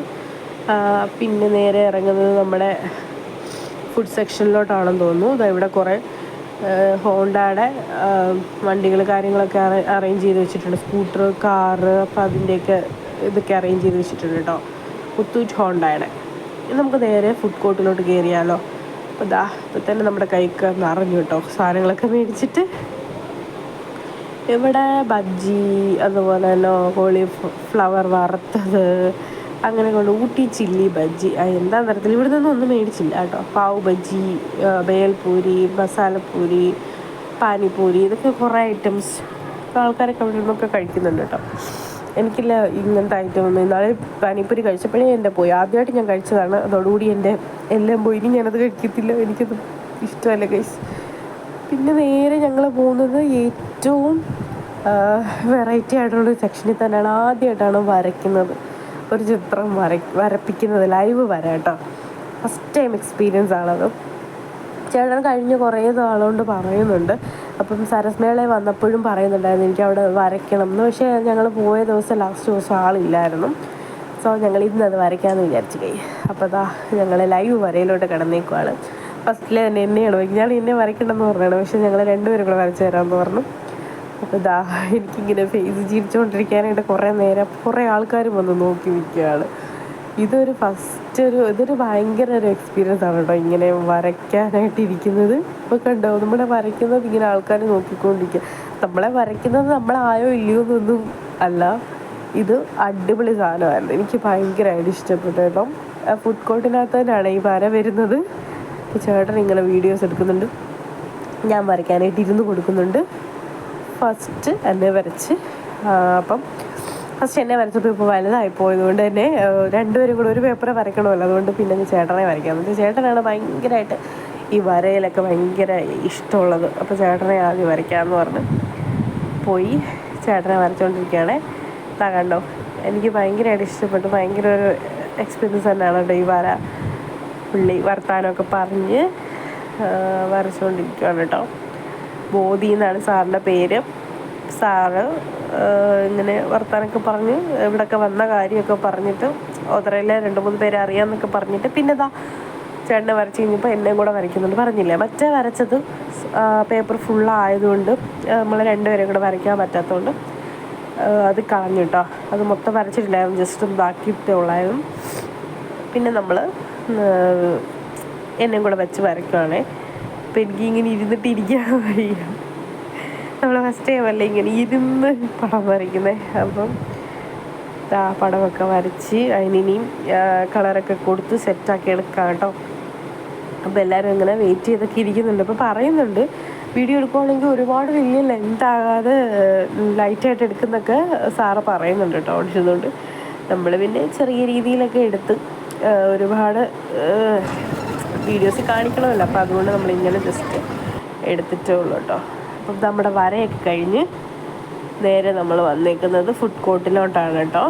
പിന്നെ നേരെ ഇറങ്ങുന്നത് നമ്മുടെ ഫുഡ് സെക്ഷനിലോട്ടാണെന്ന് തോന്നുന്നു. ഇവിടെ കുറേ ഹോണ്ടയുടെ വണ്ടികൾ കാര്യങ്ങളൊക്കെ അറേഞ്ച് ചെയ്ത് വെച്ചിട്ടുണ്ട്. സ്കൂട്ടർ, കാറ്, അപ്പോൾ അതിൻ്റെയൊക്കെ ഇതൊക്കെ അറേഞ്ച് ചെയ്ത് വെച്ചിട്ടുണ്ട് കേട്ടോ. മുത്തൂറ്റ് ഹോണ്ടയുടെ. നമുക്ക് നേരെ ഫുഡ് കോർട്ടിലോട്ട് കയറിയാലോ. അപ്പോൾ ഇപ്പോൾ തന്നെ നമ്മുടെ കൈക്ക് നിറഞ്ഞു കേട്ടോ സാധനങ്ങളൊക്കെ മേടിച്ചിട്ട്. ഇവിടെ ബജ്ജി, അതുപോലെ തന്നെ കോളിഫ്ലവർ വറുത്തത്, അങ്ങനെ കൊണ്ട് ഊട്ടി ചില്ലി ബജ്ജി, എന്താ തരത്തിൽ ഇവിടെ നിന്നൊന്നും ഒന്നും മേടിച്ചില്ല കേട്ടോ. പാവ് ബജ്ജി, ബേൽപൂരി, മസാലപ്പൂരി, പാനിപ്പൂരി, ഇതൊക്കെ കുറേ ഐറ്റംസ് ആൾക്കാരൊക്കെ അവിടെ നിന്നൊക്കെ കഴിക്കുന്നുണ്ട് കേട്ടോ. എനിക്കില്ല ഇങ്ങനത്തെ ഐറ്റം ഒന്നും. ഇന്നാളെ പാനിപ്പൂരി കഴിച്ചപ്പോഴേ എൻ്റെ പോയി. ആദ്യമായിട്ട് ഞാൻ കഴിച്ചതാണ്, അതോടുകൂടി എൻ്റെ എല്ലാം പോയി. ഇനി ഞാനത് കഴിക്കത്തില്ല, എനിക്കത് ഇഷ്ടമല്ല ഗൈസ്. പിന്നെ നേരെ ഞങ്ങൾ പോകുന്നത് ഏറ്റവും വെറൈറ്റി ആയിട്ടുള്ളൊരു സെക്ഷനിൽ തന്നെയാണ്. ആദ്യമായിട്ടാണ് വരയ്ക്കുന്നത്, ഒരു ചിത്രം വരപ്പിക്കുന്നത്, ലൈവ് വര കേട്ടോ. ഫസ്റ്റ് ടൈം എക്സ്പീരിയൻസ് ആണത്. ചേട്ടൻ കഴിഞ്ഞ് കുറേ നാളുകൊണ്ട് പറയുന്നുണ്ട്. അപ്പം സരസ്മേളയിൽ വന്നപ്പോഴും പറയുന്നുണ്ടായിരുന്നു എനിക്ക് അവിടെ വരയ്ക്കണം എന്ന്. പക്ഷേ ഞങ്ങൾ പോയ ദിവസം ലാസ്റ്റ് ദിവസം ആളില്ലായിരുന്നു. സോ ഞങ്ങൾ ഇന്നത് വരയ്ക്കാമെന്ന് വിചാരിച്ചു പോയി. അപ്പോൾ ഞങ്ങൾ ലൈവ് വരയിലോട്ട് കിടന്നേക്കുവാണ്. ഫസ്റ്റിൽ തന്നെ എന്നെയാണ് ഞാൻ എന്നെ വരയ്ക്കണമെന്ന് പറഞ്ഞതാണ്. പക്ഷേ ഞങ്ങൾ 2 പേരും കൂടെ വരച്ച് തരാമെന്ന് പറഞ്ഞു. അപ്പോൾ എനിക്കിങ്ങനെ ഫേസ് ചിരിച്ചുകൊണ്ടിരിക്കാനായിട്ട് കുറേ ആൾക്കാരും വന്ന് നോക്കി നിൽക്കുകയാണ്. ഇതൊരു ഭയങ്കര ഒരു എക്സ്പീരിയൻസ് ആണ് കേട്ടോ, ഇങ്ങനെ വരയ്ക്കാനായിട്ട് ഇരിക്കുന്നത്. ഇപ്പോൾ കണ്ടോ, നമ്മളെ വരയ്ക്കുന്നത് ഇങ്ങനെ ആൾക്കാർ നോക്കിക്കൊണ്ടിരിക്കുക. നമ്മളെ വരയ്ക്കുന്നത് നമ്മളായോ ഇല്ലയോ എന്നൊന്നും അല്ല, ഇത് അടിപൊളി സാധനമായിരുന്നു. എനിക്ക് ഭയങ്കരമായിട്ട് ഇഷ്ടപ്പെട്ടു കേട്ടോ. ഫുഡ് കോർട്ടിനകത്ത് തന്നെയാണ് ഈ വര വരുന്നത്. ചേട്ടൻ ഇങ്ങനെ വീഡിയോസ് എടുക്കുന്നുണ്ട്, ഞാൻ വരയ്ക്കാനായിട്ട് ഇരുന്ന് കൊടുക്കുന്നുണ്ട്. ഫസ്റ്റ് എന്നെ വരച്ച് അപ്പം ഫസ്റ്റ് എന്നെ വരച്ചപ്പോൾ ഇപ്പോൾ വലുതായി പോയതുകൊണ്ട് തന്നെ 2 പേരും കൂടെ ഒരു പേപ്പറെ വരയ്ക്കണമല്ലോ. അതുകൊണ്ട് പിന്നെ ചേട്ടനെ വരയ്ക്കാൻ പറ്റും. ചേട്ടനാണ് ഭയങ്കരമായിട്ട് ഈ വരയിലൊക്കെ ഭയങ്കര ഇഷ്ടമുള്ളത്. അപ്പോൾ ചേട്ടനെ ആദ്യം വരയ്ക്കാമെന്ന് പറഞ്ഞ് പോയി ചേട്ടനെ വരച്ചുകൊണ്ടിരിക്കുകയാണ്. കണ്ടോ, എനിക്ക് ഭയങ്കരമായിട്ട് ഇഷ്ടപ്പെട്ടു. ഭയങ്കര ഒരു എക്സ്പീരിയൻസ് തന്നെയാണ് കേട്ടോ ഈ വര. പുള്ളി വർത്താനമൊക്കെ പറഞ്ഞ് വരച്ചുകൊണ്ടിരിക്കുകയാണ് കേട്ടോ. ബോധി എന്നാണ് സാറിൻ്റെ പേര്. സാറ് ഇങ്ങനെ വർത്താനമൊക്കെ പറഞ്ഞ് ഇവിടെയൊക്കെ വന്ന കാര്യമൊക്കെ പറഞ്ഞിട്ട് ഓതറയിലെ 2-3 പേരെ അറിയാമെന്നൊക്കെ പറഞ്ഞിട്ട് പിന്നെ ചേട്ടനെ വരച്ച് കഴിഞ്ഞപ്പോൾ എന്നെയും കൂടെ വരയ്ക്കുന്നുണ്ട്. പറഞ്ഞില്ലേ, മറ്റേ വരച്ചത് പേപ്പർ ഫുള്ളായതുകൊണ്ട് നമ്മൾ 2 പേരെയും കൂടെ വരയ്ക്കാൻ പറ്റാത്തതുകൊണ്ട് അത് കളഞ്ഞു കേട്ടോ. അത് മൊത്തം വരച്ചിട്ടില്ലായിരുന്നു, ജസ്റ്റ് ഒന്ന് ബാക്കിയിട്ടേ ഉള്ളായിരുന്നു. പിന്നെ നമ്മൾ എന്നെയും കൂടെ വെച്ച് വരയ്ക്കുകയാണേ. അപ്പം എനിക്കിങ്ങനെ ഇരിക്കാൻ വയ്യ. നമ്മൾ ഫസ്റ്റ് ടൈം അല്ലേ ഇങ്ങനെ ഇരുന്ന് പടം വരയ്ക്കുന്നത്. അപ്പം പടമൊക്കെ വരച്ച് അതിനിയും കളറൊക്കെ കൊടുത്ത് സെറ്റാക്കി എടുക്കാം കേട്ടോ. അപ്പോൾ എല്ലാവരും ഇങ്ങനെ വെയിറ്റ് ചെയ്തൊക്കെ ഇരിക്കുന്നുണ്ട്. അപ്പോൾ പറയുന്നുണ്ട് വീഡിയോ എടുക്കുവാണെങ്കിൽ ഒരുപാട് വലിയ ലെങ്ത് ആകാതെ ലൈറ്റായിട്ട് എടുക്കുന്നൊക്കെ സാറ് പറയുന്നുണ്ട് കേട്ടോ ഓടിച്ചതുകൊണ്ട്. നമ്മൾ പിന്നെ ചെറിയ രീതിയിലൊക്കെ എടുത്ത് ഒരുപാട് വീഡിയോസ് കാണിക്കണമല്ലോ, അപ്പോൾ അതുകൊണ്ട് നമ്മളിങ്ങനെ ജസ്റ്റ് എടുത്തിട്ടേ ഉള്ളൂ കേട്ടോ. അപ്പം നമ്മുടെ വരയൊക്കെ കഴിഞ്ഞ് നേരെ നമ്മൾ വന്നേക്കുന്നത് ഫുഡ് കോർട്ടിലോട്ടാണ് കേട്ടോ.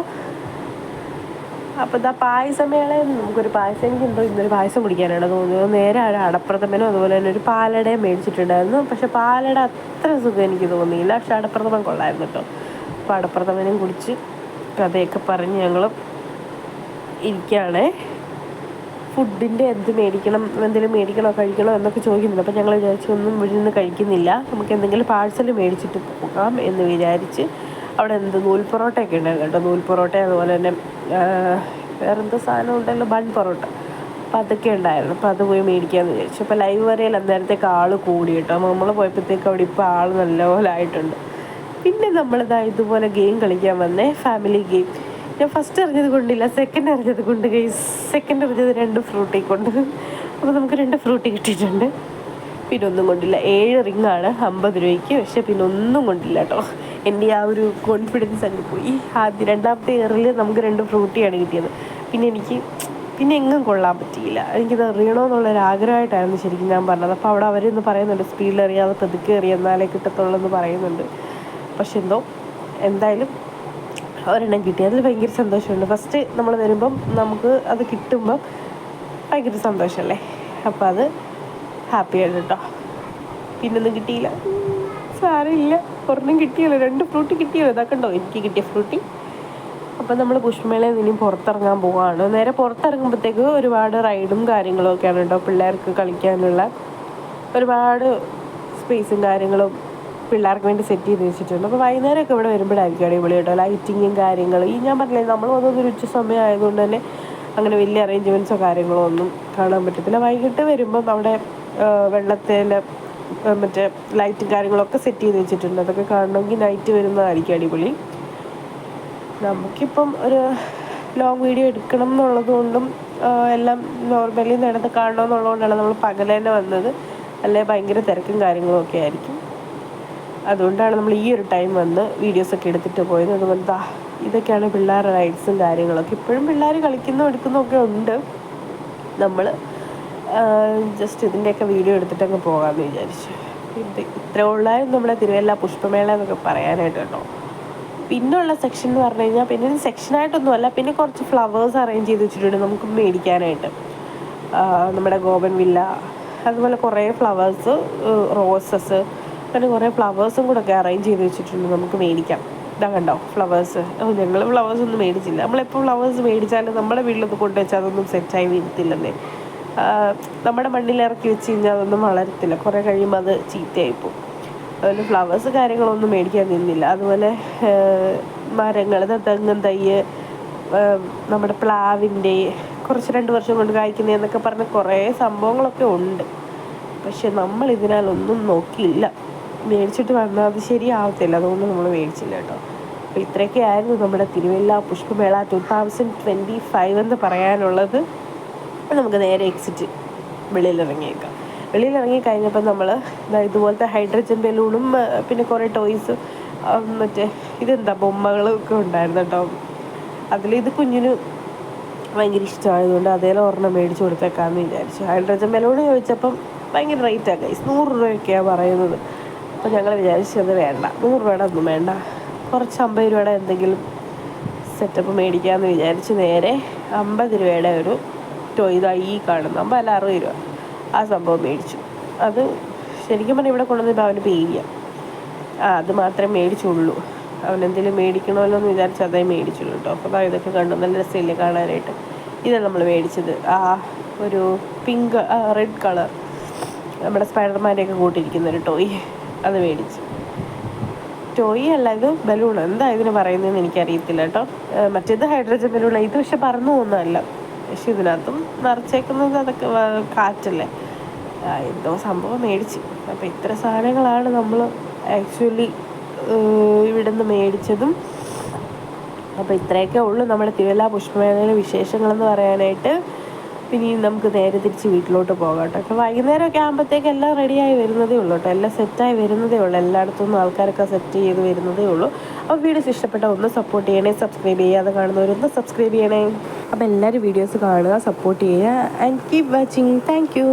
അപ്പോൾ പായസമേള നമുക്കൊരു പായസം, എനിക്ക് എന്തോ ഇന്നൊരു പായസം കുടിക്കാനാണ് തോന്നുന്നത്. നേരെ അടപ്രഥമനും അതുപോലെ തന്നെ ഒരു പാലടയും മേടിച്ചിട്ടുണ്ടായിരുന്നു. പക്ഷേ പാലട അത്ര സുഖം എനിക്ക് തോന്നിയില്ല. പക്ഷേ അടപ്രഥമൻ കൊള്ളായിരുന്നു കേട്ടോ. പാടപ്രഥമനും കുടിച്ച് കഥയൊക്കെ പറഞ്ഞ് ഞങ്ങൾ ഇരിക്കുകയാണേ. ഫുഡിൻ്റെ എന്തെങ്കിലും മേടിക്കണോ കഴിക്കണോ എന്നൊക്കെ ചോദിക്കുന്നുണ്ട്. അപ്പോൾ ഞങ്ങൾ വിചാരിച്ചു ഒന്നും ഇവിടെ നിന്ന് കഴിക്കുന്നില്ല, നമുക്ക് എന്തെങ്കിലും പാഴ്സൽ മേടിച്ചിട്ട് പോകാം എന്ന് വിചാരിച്ച് അവിടെ നൂൽ പൊറോട്ടയൊക്കെ ഉണ്ടായിരുന്നു കേട്ടോ. നൂൽ പൊറോട്ട, അതുപോലെ തന്നെ വേറെന്തോ സാധനം ഉണ്ടല്ലോ, ബൺ പൊറോട്ട. അപ്പോൾ അതൊക്കെ ഉണ്ടായിരുന്നു. അപ്പോൾ അത് പോയി മേടിക്കാമെന്ന് വിചാരിച്ചു. അപ്പോൾ ലൈവ് വരയിൽ അന്നേരത്തേക്ക് ആൾ കൂടി കേട്ടോ. നമ്മൾ പോയപ്പോഴത്തേക്ക് അവിടെ ഇപ്പോൾ ആൾ നല്ലപോലെ ആയിട്ടുണ്ട്. പിന്നെ നമ്മളിതാ ഇതുപോലെ ഗെയിം കളിക്കാൻ വന്നേ, ഫാമിലി ഗെയിം. ഞാൻ ഫസ്റ്റ് എറിഞ്ഞത് കൊണ്ടില്ല, സെക്കൻഡ് എറിഞ്ഞത് കൊണ്ട് സെക്കൻഡ് എറിഞ്ഞത് 2 ഫ്രൂട്ടി കൊണ്ട്. അപ്പോൾ നമുക്ക് 2 ഫ്രൂട്ടി കിട്ടിയിട്ടുണ്ട്. പിന്നെ ഒന്നും കൊണ്ടില്ല. 7 റിങ്ങാണ് 50 രൂപയ്ക്ക്. പക്ഷെ പിന്നെ ഒന്നും കൊണ്ടില്ല കേട്ടോ. എൻ്റെ ആ ഒരു കോൺഫിഡൻസ് അങ്ങ് പോയി. രണ്ടാമത്തെ ഇയറിൽ നമുക്ക് 2 ഫ്രൂട്ടിയാണ് കിട്ടിയത്. പിന്നെ എങ്ങും കൊള്ളാൻ പറ്റിയില്ല. എനിക്കിത് എറിയണമെന്നുള്ളൊരു ആഗ്രഹമായിട്ടായിരുന്നു ശരിക്കും ഞാൻ പറഞ്ഞത്. അപ്പോൾ അവിടെ അവരൊന്ന് പറയുന്നുണ്ട്, സ്പീഡിൽ എറിയാതെ പതുക്കെ എന്നാലേ കിട്ടത്തുള്ളൂ എന്ന് പറയുന്നുണ്ട്. പക്ഷെ എന്തായാലും ഒരെണ്ണം കിട്ടി. അതിൽ ഭയങ്കര സന്തോഷമുണ്ട്. ഫസ്റ്റ് നമ്മൾ വരുമ്പം നമുക്ക് അത് കിട്ടുമ്പം ഭയങ്കര സന്തോഷമല്ലേ. അപ്പോൾ അത് ഹാപ്പിയാണ് കേട്ടോ. പിന്നൊന്നും കിട്ടിയില്ല, സാരമില്ല. ഒരെണ്ണം കിട്ടിയല്ലോ, 2 ഫ്രൂട്ടി കിട്ടിയല്ലോ. ഇതൊക്കെ ഉണ്ടോ എനിക്ക് കിട്ടിയ ഫ്രൂട്ടി. അപ്പം നമ്മൾ പുഷ്പമേളയിൽ ഇനിയും പുറത്തിറങ്ങാൻ പോവുകയാണ്. നേരെ പുറത്തിറങ്ങുമ്പോഴത്തേക്ക് ഒരുപാട് റൈഡും കാര്യങ്ങളും ഒക്കെയാണ് കേട്ടോ. പിള്ളേർക്ക് കളിക്കാനുള്ള ഒരുപാട് സ്പേസും കാര്യങ്ങളും പിള്ളേർക്ക് വേണ്ടി സെറ്റ് ചെയ്ത് വെച്ചിട്ടുണ്ട്. അപ്പോൾ വൈകുന്നേരമൊക്കെ ഇവിടെ വരുമ്പോഴായിരിക്കും അടിപൊളി കേട്ടോ. ലൈറ്റിങ്ങും കാര്യങ്ങളും. ഞാൻ പറഞ്ഞില്ലേ, നമ്മൾ വന്നതൊരു ഉച്ച സമയം ആയതുകൊണ്ട് തന്നെ അങ്ങനെ വലിയ അറേഞ്ച്മെൻറ്റ്സോ കാര്യങ്ങളോ ഒന്നും കാണാൻ പറ്റത്തില്ല. വൈകിട്ട് വരുമ്പം അവിടെ വെള്ളത്തിൽ മറ്റേ ലൈറ്റും കാര്യങ്ങളൊക്കെ സെറ്റ് ചെയ്ത് വെച്ചിട്ടുണ്ട്. അതൊക്കെ കാണണമെങ്കിൽ നൈറ്റ് വരുന്നതായിരിക്കും അടിപൊളി. നമുക്കിപ്പം ഒരു ലോങ് വീഡിയോ എടുക്കണം എന്നുള്ളത് കൊണ്ടും എല്ലാം നോർമലി നടന്ന് കാണണമെന്നുള്ളതുകൊണ്ടാണ് നമ്മൾ പകൽ തന്നെ വന്നത്. അല്ലെ ഭയങ്കര തിരക്കും കാര്യങ്ങളും ഒക്കെ ആയിരിക്കും. അതുകൊണ്ടാണ് നമ്മൾ ഈ ഒരു ടൈം വന്ന് വീഡിയോസൊക്കെ എടുത്തിട്ട് പോയത്. അതുപോലെ ഇതൊക്കെയാണ് പിള്ളേരുടെ റൈഡ്സും കാര്യങ്ങളൊക്കെ. ഇപ്പോഴും പിള്ളേർ എടുക്കുന്നൊക്കെ ഉണ്ട്. നമ്മൾ ജസ്റ്റ് ഇതിൻ്റെയൊക്കെ വീഡിയോ എടുത്തിട്ടങ്ങ് പോകാമെന്ന് വിചാരിച്ചു. ഇത്ര ഉള്ളായിരുന്നു നമ്മുടെ തിരുവല്ല പുഷ്പമേള എന്നൊക്കെ പറയാനായിട്ട് കേട്ടോ. പിന്നെയുള്ള സെക്ഷൻ എന്ന് പറഞ്ഞു കഴിഞ്ഞാൽ പിന്നെ സെക്ഷനായിട്ടൊന്നുമല്ല, പിന്നെ കുറച്ച് ഫ്ലവേഴ്സ് അറേഞ്ച് ചെയ്ത് വെച്ചിട്ടുണ്ട് നമുക്ക് മേടിക്കാനായിട്ട്. നമ്മുടെ ഗോപൻ വില്ല, അതുപോലെ കുറേ ഫ്ലവേഴ്സ്, റോസസ്, പിന്നെ കുറേ ഫ്ലവേഴ്സും കൂടെ ഒക്കെ അറേഞ്ച് ചെയ്ത് വെച്ചിട്ടുണ്ട് നമുക്ക് മേടിക്കാം. ഇതാ കണ്ടോ ഫ്ലവേഴ്സ്. ഞങ്ങൾ ഫ്ലവേഴ്സ് ഒന്നും മേടിച്ചില്ല. നമ്മളെപ്പോൾ ഫ്ലവേഴ്സ് മേടിച്ചാലും നമ്മുടെ വീട്ടിലൊന്ന് കൊണ്ടുവച്ചാൽ അതൊന്നും സെറ്റായി വരത്തില്ലെന്നേ. നമ്മുടെ മണ്ണിൽ ഇറക്കി വെച്ച് കഴിഞ്ഞാൽ അതൊന്നും വളരത്തില്ല, കുറേ കഴിയുമ്പോൾ അത് ചീത്തയായിപ്പോവും. അതുപോലെ ഫ്ലവേഴ്സ് കാര്യങ്ങളൊന്നും മേടിക്കാൻ നിന്നില്ല. അതുപോലെ മരങ്ങൾ, തെങ്ങും തയ്യ്, നമ്മുടെ പ്ലാവിൻ്റെ കുറച്ച് 2 വർഷം കൊണ്ട് കായ്ക്കുന്നതെന്നൊക്കെ പറഞ്ഞ് കുറേ സംഭവങ്ങളൊക്കെ ഉണ്ട്. പക്ഷെ നമ്മൾ ഇതിനാലൊന്നും നോക്കിയില്ല. മേടിച്ചിട്ട് വന്നാൽ അത് ശരിയാവത്തില്ല, അതുകൊണ്ട് നമ്മൾ മേടിച്ചില്ല കേട്ടോ. അപ്പോൾ ഇത്രയൊക്കെ ആയിരുന്നു നമ്മുടെ തിരുവല്ല പുഷ്പമേള 2025 എന്ന് പറയാനുള്ളത്. നമുക്ക് നേരെ എക്സിറ്റ് വെളിയിലിറങ്ങിയേക്കാം. വെളിയിലിറങ്ങി കഴിഞ്ഞപ്പോൾ നമ്മൾ ഇതുപോലത്തെ ഹൈഡ്രജൻ ബലൂണും പിന്നെ കുറേ ടോയ്സ്, മറ്റേ ബൊമ്മകളൊക്കെ ഉണ്ടായിരുന്നു കേട്ടോ. ഇത് കുഞ്ഞിന് ഭയങ്കര ഇഷ്ടമായതുകൊണ്ട് അതേലും ഒരെണ്ണം മേടിച്ച് കൊടുത്തേക്കാമെന്ന് വിചാരിച്ചു. ഹൈഡ്രജൻ ബലൂൺ ചോദിച്ചപ്പം ഭയങ്കര റേറ്റാണ് ഗൈസ്, 100 രൂപയൊക്കെയാണ് പറയുന്നത്. അപ്പോൾ ഞങ്ങൾ വിചാരിച്ചത് വേണ്ട, 100 രൂപയുടെ ഒന്നും വേണ്ട, കുറച്ച് 50 രൂപയുടെ എന്തെങ്കിലും സെറ്റപ്പ് മേടിക്കാമെന്ന് വിചാരിച്ച് നേരെ 50 രൂപയുടെ ഒരു ടോയ് ഈ കാണുന്നു, 50 അല്ല 60 രൂപ ആ സംഭവം മേടിച്ചു. അത് ശരിക്കും പറഞ്ഞാൽ ഇവിടെ കൊണ്ടുവന്നപ്പോൾ അവന് പേടിയാണ്. അത് മാത്രമേ മേടിച്ചുള്ളൂ. അവനെന്തെങ്കിലും മേടിക്കണമല്ലോ എന്ന് വിചാരിച്ച് അതേ മേടിച്ചുള്ളൂ കേട്ടോ. അപ്പോൾ ഇതൊക്കെ കണ്ടു, നല്ല രസമില്ലേ കാണാനായിട്ട്. ഇതാണ് നമ്മൾ മേടിച്ചത്. ഒരു പിങ്ക് റെഡ് കളർ നമ്മുടെ സ്പൈഡർമാൻ്റെയൊക്കെ കൂട്ടിയിരിക്കുന്നൊരു ടോയ്, അത് മേടിച്ചു. ടോയ് അല്ല, ഇത് ബലൂൺ, എന്താ ഇതിന് പറയുന്നതെന്ന് എനിക്കറിയത്തില്ല കേട്ടോ. മറ്റേത് ഹൈഡ്രജൻ ബലൂൺ, ഇത് പക്ഷെ പറന്നു പോകുന്നതല്ല. പക്ഷെ ഇതിനകത്തും നിറച്ചേക്കുന്നത് അതൊക്കെ കാറ്റല്ലേ, എന്തോ സംഭവം മേടിച്ചു. അപ്പോൾ ഇത്ര സാധനങ്ങളാണ് നമ്മൾ ആക്ച്വലി ഇവിടെ നിന്ന് മേടിച്ചതും. അപ്പോൾ ഇത്രയൊക്കെ ഉള്ളൂ നമ്മുടെ തിരുവല്ല പുഷ്പമേളയിലെ വിശേഷങ്ങളെന്ന് പറയാനായിട്ട്. പിന്നെ നമുക്ക് നേരെ തിരിച്ച് വീട്ടിലോട്ട് പോകാം കേട്ടോ. അപ്പോൾ വൈകുന്നേരമൊക്കെ ആകുമ്പോഴത്തേക്ക് എല്ലാം റെഡിയായി വരുന്നതേ ഉള്ളൂ കേട്ടോ, എല്ലാം സെറ്റായി വരുന്നതേ ഉള്ളൂ. എല്ലായിടത്തുനിന്നും ആൾക്കാരൊക്കെ സെറ്റ് ചെയ്ത് വരുന്നതേ ഉള്ളൂ. അപ്പോൾ വീഡിയോസ് ഇഷ്ടപ്പെട്ട ഒന്ന് സപ്പോർട്ട് ചെയ്യണേ, സബ്സ്ക്രൈബ് ചെയ്യാതെ കാണുന്നവരൊന്ന് സബ്സ്ക്രൈബ് ചെയ്യണേ. അപ്പോൾ എല്ലാവരും വീഡിയോസ് കാണുക, സപ്പോർട്ട് ചെയ്യുക, and keep watching. Thank you.